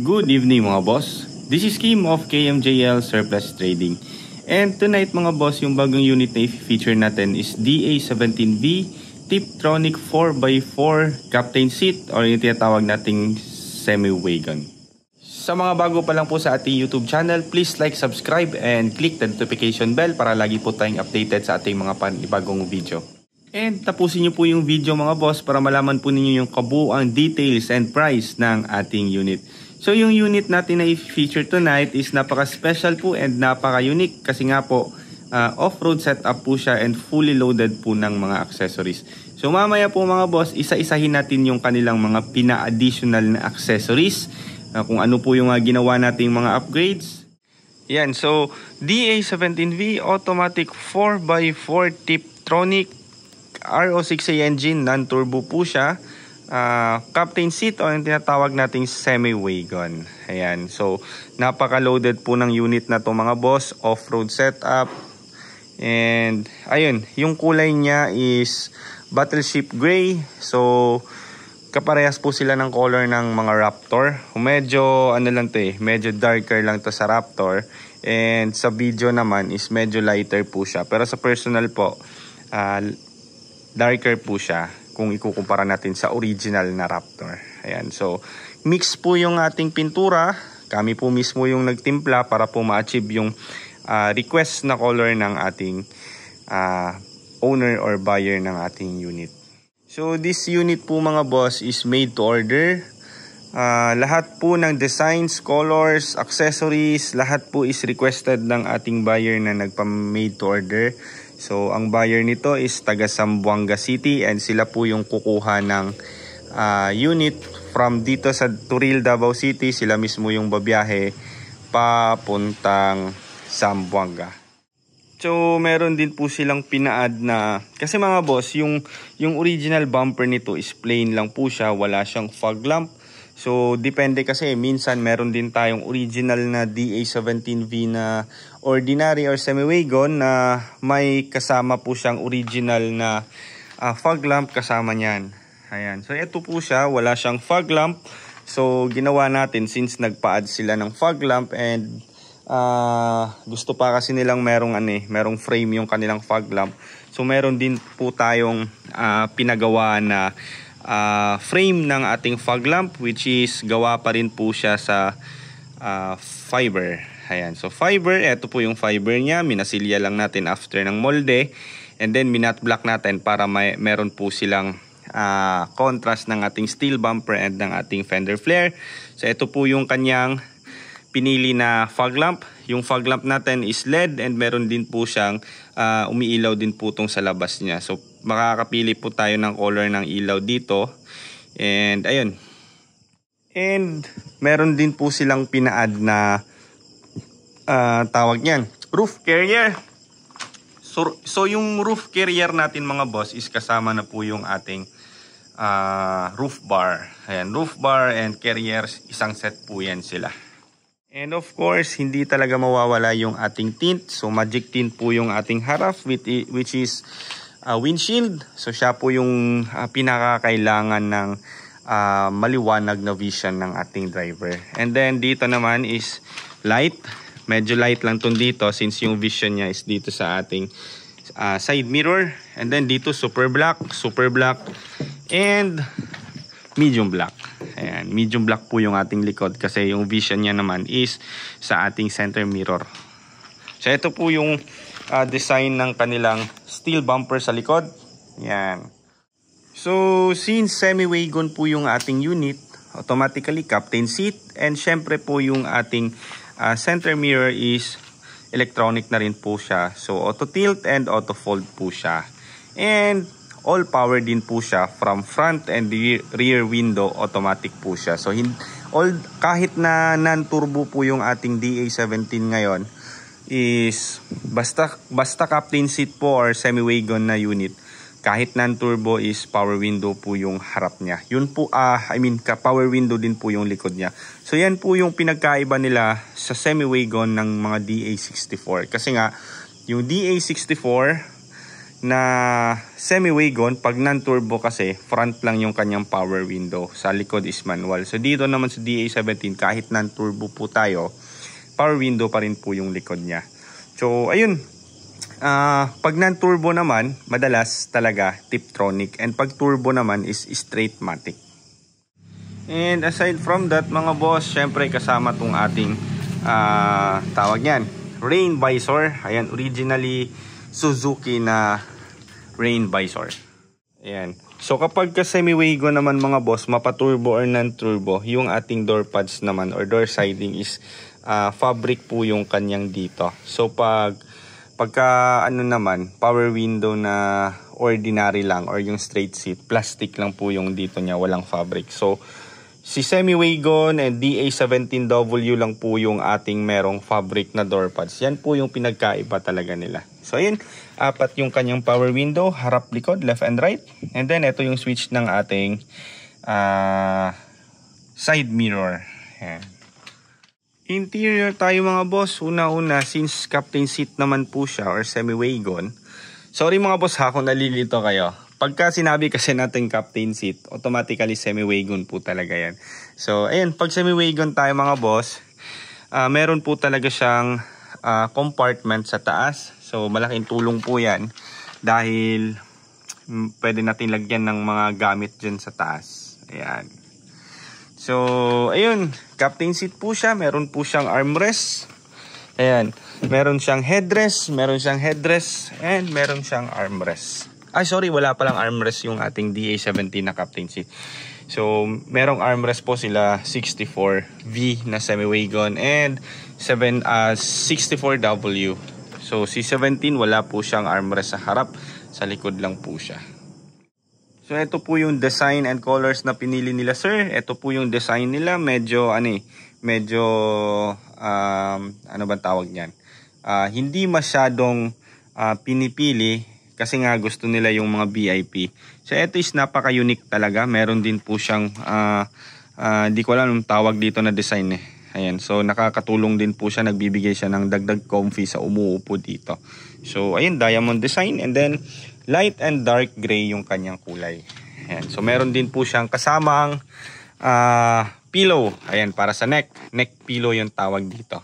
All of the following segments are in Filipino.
Good evening mga boss. This is Kim of KMJL Surplus Trading. And tonight mga boss, yung bagong unit na i-feature natin is DA17V Tiptronic 4x4 captain seat or yung tinatawag nating semi-wagon. Sa mga bago pa lang po sa ating YouTube channel, please like, subscribe, and click the notification bell para lagi po tayong updated sa ating mga panibagong video. And tapusin nyo po yung video mga boss para malaman po ninyo yung kabuuang details and price ng ating unit. So yung unit natin na i-feature tonight is napaka-special po and napaka-unique kasi nga po off-road setup po siya and fully loaded po ng mga accessories. So mamaya po mga boss, isa-isahin natin yung kanilang mga pina-additional na accessories, kung ano po yung ginawa nating mga upgrades. Yan, so DA17V automatic 4x4 Tiptronic RO6A engine, non-turbo po siya. Captain seat o yung tinatawag nating semi-wagon. Ayan, so napaka-loaded po ng unit na to mga boss, off-road setup. And ayun, yung kulay niya is battleship gray. So kaparehas po sila ng color ng mga Raptor. Medyo ano lang to medyo darker lang to sa Raptor. And sa video naman is medyo lighter po siya. Pero sa personal po, darker po siya kung ikukumpara natin sa original na Raptor. Ayan, so mix po yung ating pintura. Kami po mismo yung nagtimpla para po ma-achieve yung request na color ng ating owner or buyer ng ating unit. So this unit po mga boss is made to order. Lahat po ng designs, colors, accessories, lahat po is requested ng ating buyer na nagpa-made to order. So ang buyer nito is taga Zamboanga City and sila po yung kukuha ng unit from dito sa Turil, Davao City. Sila mismo yung babiyahe papuntang Zamboanga. So meron din po silang pina-add na, kasi mga boss, yung original bumper nito is plain lang po siya, wala siyang fog lamp. So depende kasi, minsan meron din tayong original na DA17V na ordinary or semi-wagon na may kasama po siyang original na fog lamp kasama niyan. Ayan, so ito po siya, wala siyang fog lamp. So ginawa natin, since nagpa-add sila ng fog lamp and gusto pa kasi nilang merong frame yung kanilang fog lamp. So meron din po tayong pinagawa na frame ng ating fog lamp, which is gawa pa rin po siya sa fiber. Ayan, so fiber, ito po yung fiber niya, minasilya lang natin after ng molde, and then minat black natin para meron po silang contrast ng ating steel bumper and ng ating fender flare. So ito po yung kanyang pinili na fog lamp. Yung fog lamp natin is LED and meron din po siyang umiilaw din po itong sa labas niya. So makakapili po tayo ng color ng ilaw dito. And ayun. And meron din po silang pina-add na tawag niyan, roof carrier. So yung roof carrier natin mga boss is kasama na po yung ating roof bar. Ayan, roof bar and carriers, isang set po yan sila. And of course, hindi talaga mawawala yung ating tint. So magic tint po yung ating harap, which is windshield. So siya po yung pinakakailangan ng maliwanag na vision ng ating driver. And then dito naman is light. Medyo light lang tong dito since yung vision niya is dito sa ating side mirror. And then dito super black, and medium black. Ayan, medium black po yung ating likod kasi yung vision niya naman is sa ating center mirror. So ito po yung design ng kanilang steel bumper sa likod. Yan. So since semi-wagon po yung ating unit, automatically captain seat, and syempre po yung ating center mirror is electronic na rin po siya. So auto tilt and auto fold po siya. And all power din po siya from front and rear window, automatic po siya. So kahit na non-turbo po yung ating DA17 ngayon, is basta captain seat po or semi-wagon na unit, kahit non-turbo is power window po yung harap niya. Yun po, power window din po yung likod niya. So yan po yung pinagkaiba nila sa semi-wagon ng mga DA64. Kasi nga, yung DA64 na semi-wagon. Pag non-turbo kasi, front lang yung kanyang power window. Sa likod is manual. So dito naman sa DA17, kahit non-turbo po tayo, power window pa rin po yung likod niya. So ayun, pag non-turbo naman, madalas talaga Tiptronic. And pag turbo naman is straight matic. And aside from that mga boss, syempre kasama tong ating tawag yan, rain visor. Ayan, originally Suzuki na rain visor. Ayan. So kapag ka semi-wagon naman mga boss, mapaturbo or non-turbo, yung ating door pads naman or door siding is fabric po yung kanyang dito. So pagka ano naman, power window na ordinary lang or yung straight seat, plastic lang po yung dito niya, walang fabric. So si semi-wagon and DA17W lang po yung ating merong fabric na door pads. Yan po yung pinagkaiba talaga nila. So ayun, apat yung kanyang power window, harap, likod, left and right. And then ito yung switch ng ating side mirror. Ayan. Interior tayo mga boss. Una-una, since captain seat naman po siya or semi-wagon. Sorry mga boss ha kung nalilito kayo. Pagka sinabi kasi natin captain seat, automatically semi-wagon po talaga yan. So ayun, pag semi-wagon tayo mga boss, meron po talaga siyang compartment sa taas. So malaking tulong po yan dahil pwede natin lagyan ng mga gamit dyan sa taas. Ayan. So ayun, captain seat po siya. Meron po siyang armrest. Ayan. Meron siyang headrest, and meron siyang armrest. Ay sorry, wala palang armrest yung ating DA17 na captain seat. So merong armrest po sila 64V na semi-wagon and 64W. So si 17 wala po siyang armrest sa harap, sa likod lang po siya. So ito po yung design and colors na pinili nila sir. Ito po yung design nila, medyo ano bang tawag niyan? Hindi masyadong pinipili kasi nga gusto nila yung mga VIP. So ito is napaka-unique talaga. Meron din po siyang di ko alam yung tawag dito na design eh. Ayan, so nakakatulong din po siya, nagbibigay siya ng dagdag comfy sa umuupo dito. So ayun, diamond design and then light and dark gray yung kanyang kulay. Ayan, so meron din po siyang kasamang pillow. Ayan, para sa neck pillow yung tawag dito.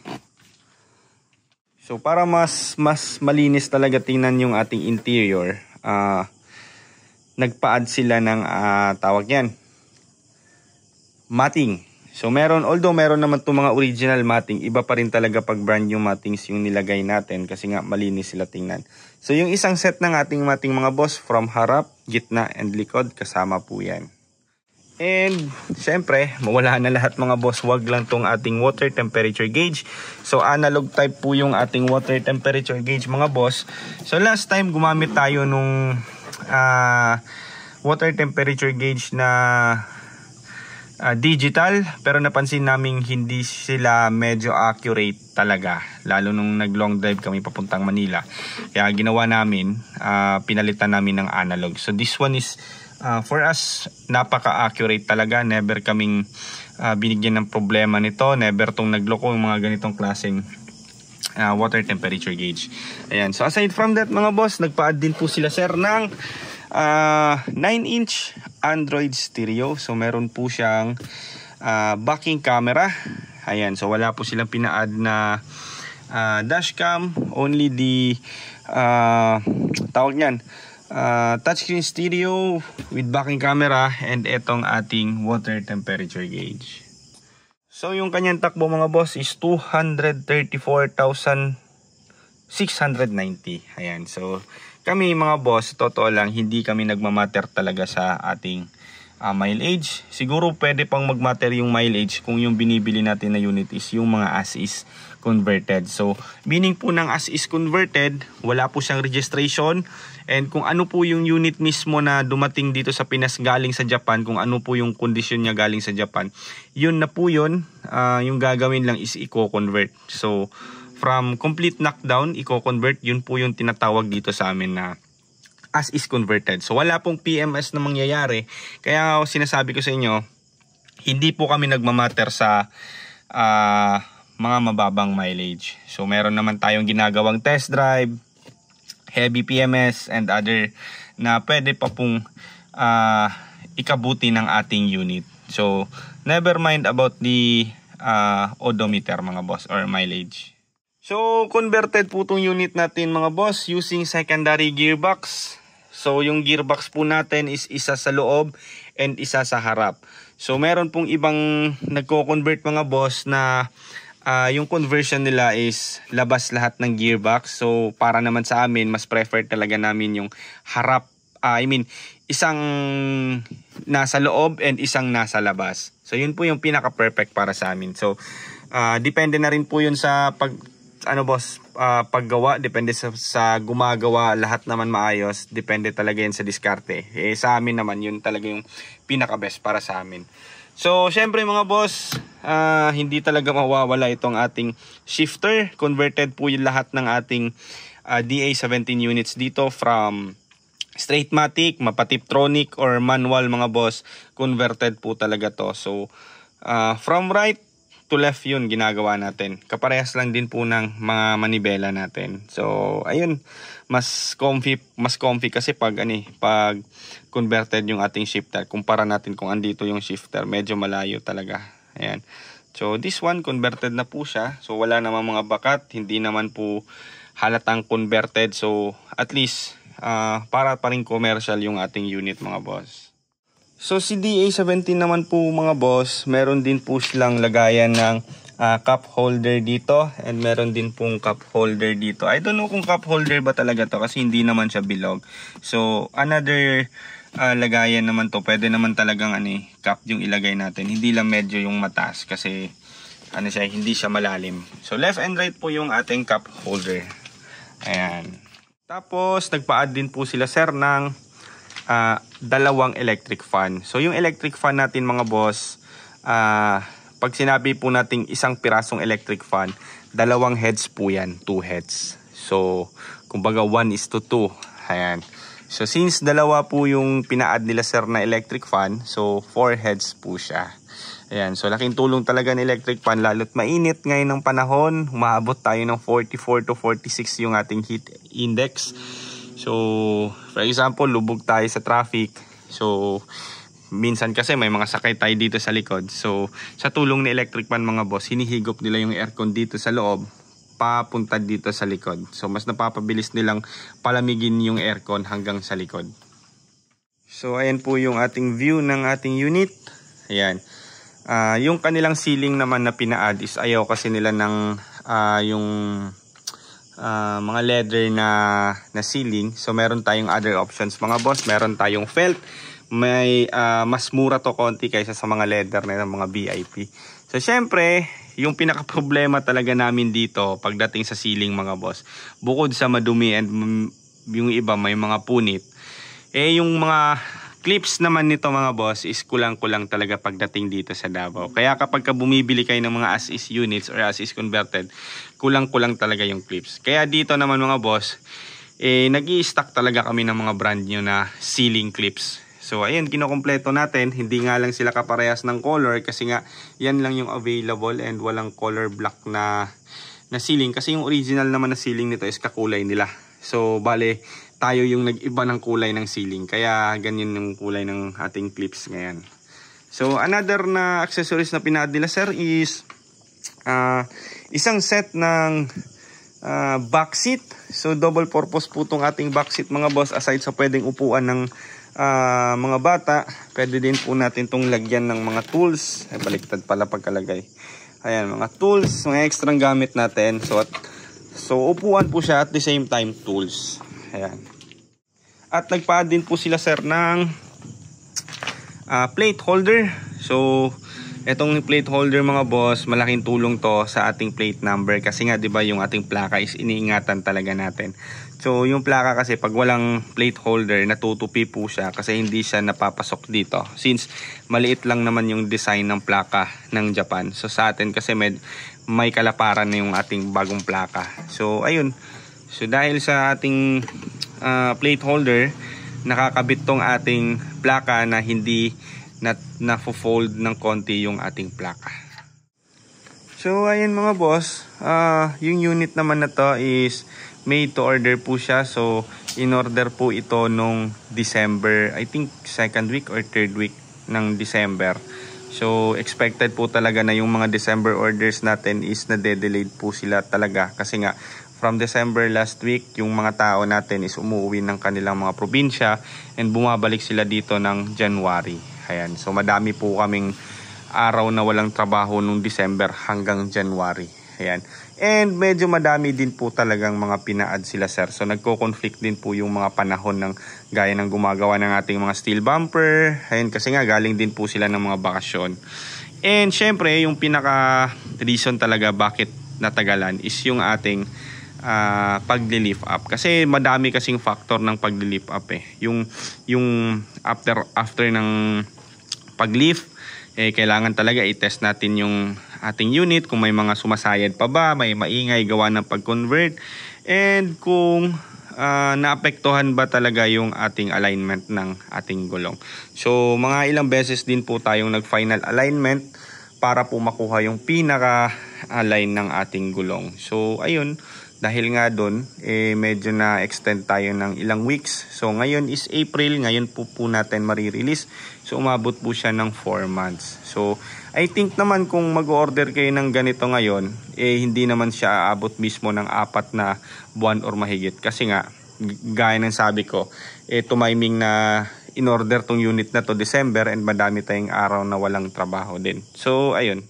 So para mas malinis talaga tingnan yung ating interior, nagpa-add sila ng tawag yan, matting. So although meron naman itong mga original matting, iba pa rin talaga pag brand new mattings yung nilagay natin kasi nga malinis sila tingnan. So yung isang set ng ating matting mga boss, from harap, gitna, and likod, kasama po yan. And syempre, mawala na lahat mga boss, wag lang tong ating water temperature gauge. So analog type po yung ating water temperature gauge mga boss. So last time gumamit tayo nung water temperature gauge na digital, pero napansin namin hindi sila medyo accurate talaga, lalo nung nag long drive kami papuntang Manila. Kaya ginawa namin, pinalitan namin ng analog. So this one is for us, napaka-accurate talaga. Never kaming binigyan ng problema nito. Never tong nagloko yung mga ganitong klaseng water temperature gauge. Ayan. So aside from that mga boss, nagpa-add din po sila sir ng 9-inch Android stereo. So meron po siyang backing camera. Ayan. So wala po silang pina-add na dashcam. Only the tawag niyan, touchscreen stereo with backing camera and etong ating water temperature gauge. So yung kanyang takbo mga boss is 234,690. Ayan. So kami mga boss, totoo lang, hindi kami nagmamatter talaga sa ating mileage. Siguro pwede pang magmatter yung mileage kung yung binibili natin na unit is yung mga as is converted. So meaning po ng as is converted, wala po siyang registration, and kung ano po yung unit mismo na dumating dito sa Pinas galing sa Japan, kung ano po yung kondisyon niya galing sa Japan, yun na po yun. Yung gagawin lang is i-convert. So from complete knockdown, i-convert, yun po yung tinatawag dito sa amin na as is converted. So wala pong PMS na mangyayari. Kaya sinasabi ko sa inyo, hindi po kami nagmamatter sa mga mababang mileage. So meron naman tayong ginagawang test drive. heavy PMS and other na pwede pa pong ikabuti ng ating unit. So never mind about the odometer mga boss or mileage. So converted po itong unit natin mga boss using secondary gearbox. So yung gearbox po natin is isa sa loob and isa sa harap. So meron pong ibang nagko-convert mga boss na yung conversion nila is labas lahat ng gearbox. So para naman sa amin, mas preferred talaga namin yung harap. Isang nasa loob and isang nasa labas. So yun po yung pinaka-perfect para sa amin. So depende na rin po yun sa paggawa, depende sa gumagawa, lahat naman maayos, depende talaga yan sa diskarte. Sa amin naman yun talaga yung pinaka best para sa amin. So syempre mga boss, hindi talaga mawawala itong ating shifter. Converted po yung lahat ng ating DA17 units dito from straight matic, mapatiptronic or manual mga boss. Converted po talaga to. So from right to left yun ginagawa natin. Kaparehas lang din po ng mga manibela natin. So ayun, mas comfy kasi pag converted yung ating shifter. Kumpara natin kung andito yung shifter, medyo malayo talaga. Ayan. So this one converted na po siya. So wala naman mga bakat, hindi naman po halatang converted. So at least para pa rin commercial yung ating unit mga boss. So si DA17 naman po mga boss, meron din po silang lagayan ng cup holder dito and meron din pong cup holder dito. I don't know kung cup holder ba talaga to kasi hindi naman siya bilog. So another lagayan naman to, pwede naman talagang cup yung ilagay natin. Hindi lang medyo yung mataas kasi hindi siya malalim. So left and right po yung ating cup holder. Ayan. Tapos nagpa-add din po sila sir ng dalawang electric fan. So yung electric fan natin mga boss, pag sinabi po nating isang pirasong electric fan, dalawang heads po yan, 2 heads. So kumbaga 1:2. Ayan. So since dalawa po yung pina-add nila sir na electric fan, so 4 heads po siya. Ayan, so laking tulong talaga ng electric fan, lalo't mainit ngayon ng panahon, umaabot tayo ng 44 to 46 yung ating heat index. So, for example, lubog tayo sa traffic. So, minsan kasi may mga sakay tayo dito sa likod. So, sa tulong ni electric fan mga boss, hinihigop nila yung aircon dito sa loob, papunta dito sa likod. So, mas napapabilis nilang palamigin yung aircon hanggang sa likod. So, ayan po yung ating view ng ating unit. Ayan. Yung kanilang ceiling naman na pina-add is ayaw kasi nila ng yung mga leather na ceiling. So meron tayong other options mga boss. Meron tayong felt. May mas mura to konti kaysa sa mga leather na mga VIP. So syempre, yung pinaka problema talaga namin dito pagdating sa ceiling mga boss, bukod sa madumi and yung iba may mga punit, yung mga clips naman nito mga boss is kulang-kulang talaga pagdating dito sa Davao. Kaya kapag bumibili kayo ng mga as-is units or as-is converted, kulang-kulang talaga yung clips. Kaya dito naman mga boss, nag-i-stock talaga kami ng mga brand new na ceiling clips. So ayun, kinokompleto natin. Hindi nga lang sila kaparehas ng color kasi nga yan lang yung available and walang color black na ceiling. Kasi yung original naman na ceiling nito is kakulay nila. So bale, tayo yung nag-iba ng kulay ng ceiling. Kaya ganyan yung kulay ng ating clips ngayon. So another na accessories na pina-add nila sir is isang set ng back seat. So double purpose po itong ating back seat mga boss. Aside sa pwedeng upuan ng mga bata, pwede din po natin itong lagyan ng mga tools. Baliktad pala pagkalagay. Ayan, mga tools, mga extra gamit natin. So upuan po siya at the same time tools. Ayan. At nagpa-add din po sila sir ng plate holder. So etong plate holder mga boss, malaking tulong to sa ating plate number kasi nga 'di ba yung ating plaka is iniingatan talaga natin. So yung plaka kasi pag walang plate holder, natutupi po siya kasi hindi siya napapasok dito. Since maliit lang naman yung design ng plaka ng Japan. So sa atin kasi may kalaparan na yung ating bagong plaka. So ayun. So dahil sa ating plate holder, nakakabit tong ating plaka na hindi na-fold ng konti yung ating plaka. So ayun mga boss, yung unit naman na to is made to order po siya. So in order po ito nung December, I think second week or third week ng December. So expected po talaga na yung mga December orders natin is na-delayed po sila talaga, kasi nga from December last week, yung mga tao natin is umuwi ng kanilang mga probinsya and bumabalik sila dito ng January. Ayan. So madami po kaming araw na walang trabaho nung December hanggang January. Ayan. And medyo madami din po talagang mga pina-add sila, sir. So nagko-conflict din po yung mga panahon ng gaya ng gumagawa ng ating mga steel bumper. Ayan, kasi nga galing din po sila ng mga bakasyon. And syempre, yung pinaka reason talaga bakit natagalan is yung ating pag-lift up, kasi madami kasing factor ng pag-lift up yung after ng pag-lift kailangan talaga i-test natin yung ating unit kung may mga sumasayad pa ba, may maingay gawa ng pag-convert, and kung naapektuhan ba talaga yung ating alignment ng ating gulong. So mga ilang beses din po tayong nag-final alignment para po makuha yung pinaka-align ng ating gulong. So ayun, dahil nga doon, medyo na-extend tayo ng ilang weeks. So ngayon is April, ngayon po natin marirelease. So umabot po siya ng 4 months. So I think naman kung mag-order kayo ng ganito ngayon, hindi naman siya aabot mismo ng 4 na buwan or mahigit. Kasi nga, gaya ng sabi ko, tumiming na in-order tong unit na to December, and madami tayong araw na walang trabaho din. So ayun.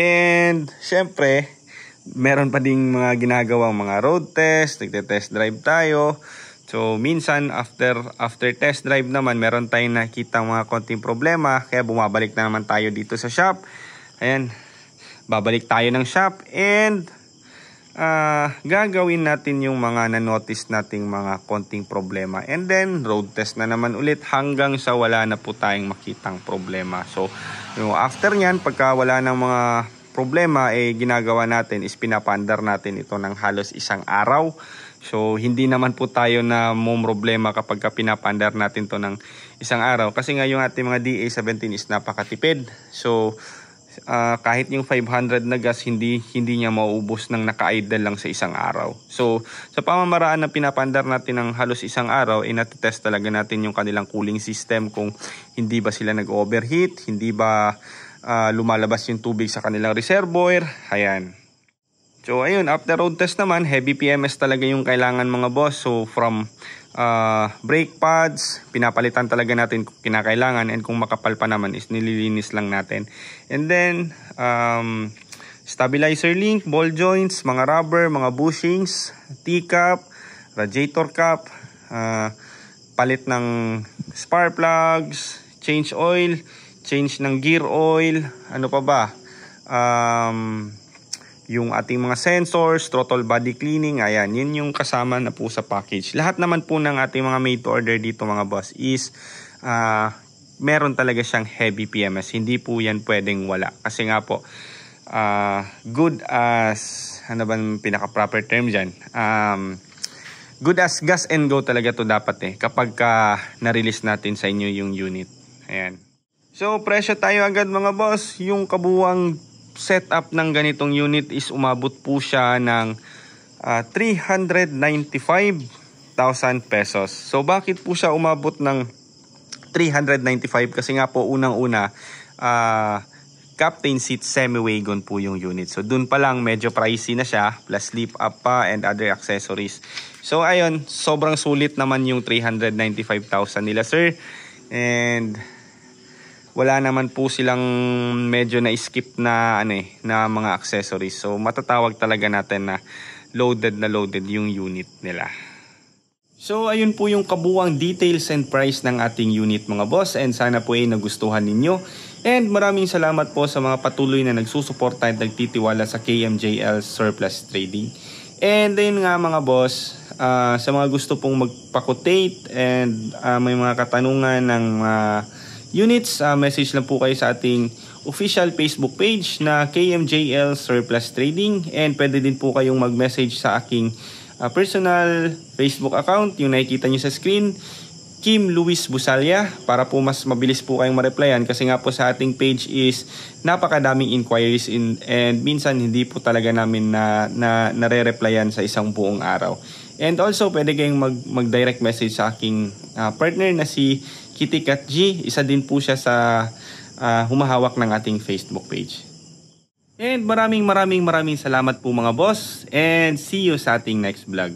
And syempre, meron pa ding mga ginagawang mga road test, nagte-test drive tayo. So minsan after test drive naman, meron tayong nakita mga konting problema, kaya bumabalik na naman tayo dito sa shop. Ayan, babalik tayo ng shop and gagawin natin yung mga na-notice nating mga konting problema, and then road test na naman ulit hanggang sa wala na po tayong makitang problema. So after nyan, pagka wala ng mga problema, ginagawa natin is pinapandar natin ito ng halos 1 araw. So hindi naman po tayo na problema kapag pinapandar natin to ng 1 araw, kasi nga yung ating mga DA17 is napakatipid. So kahit yung 500 na gas, hindi niya mauubos ng naka-idle lang sa 1 araw. So sa pamamaraan na pinapandar natin ng halos 1 araw, natitest talaga natin yung kanilang cooling system, kung hindi ba sila nag-overheat, hindi ba lumalabas yung tubig sa kanilang reservoir. Ayan. So ayun, after road test naman, heavy PMS talaga yung kailangan mga boss. So from brake pads, pinapalitan talaga natin kung kinakailangan, and kung makapal pa naman is nililinis lang natin. And then stabilizer link, ball joints, mga rubber, mga bushings, T-cap, radiator cap, palit ng spark plugs, change oil, change ng gear oil, ano pa ba, yung ating mga sensors, throttle body cleaning. Ayan, yun yung kasama na po sa package. Lahat naman po ng ating mga made to order dito mga boss is meron talaga siyang heavy PMS. Hindi po yan pwedeng wala, kasi nga po good as, ano ba yung pinaka proper term dyan, good as gas and go talaga to dapat kapag na-release natin sa inyo yung unit. Ayan. So presyo tayo agad mga boss. Yung kabuwang setup ng ganitong unit is umabot po siya ng 395,000 pesos. So bakit po siya umabot ng 395? Kasi nga po unang-una, captain seat semi-wagon po yung unit. So dun pa lang medyo pricey na siya, plus lift up pa and other accessories. So ayun, sobrang sulit naman yung 395,000 nila sir. And wala naman po silang medyo na-skip na na mga accessories. So matatawag talaga natin na loaded yung unit nila. So ayun po yung kabuwang details and price ng ating unit mga boss, and sana po ay nagustuhan ninyo. And maraming salamat po sa mga patuloy na nagsusuporta at nagtitiwala sa KMJL Surplus Trading. And ayun nga mga boss, sa mga gusto pong magpa-quotate and may mga katanungan ng units, message lang po kayo sa ating official Facebook page na KMJL Surplus Trading, and pwede din po kayong mag-message sa aking personal Facebook account, yung nakikita nyo sa screen. Kim Luis Busalya para po mas mabilis po kayong ma-replyan kasi nga po sa ating page is napakadaming inquiries and minsan hindi po talaga namin nare-replyan sa isang buong araw. And also pwede kayong mag-direct message sa aking partner na si Kitty Cat G. Isa din po siya sa humahawak ng ating Facebook page. And maraming salamat po mga boss and see you sa ating next vlog.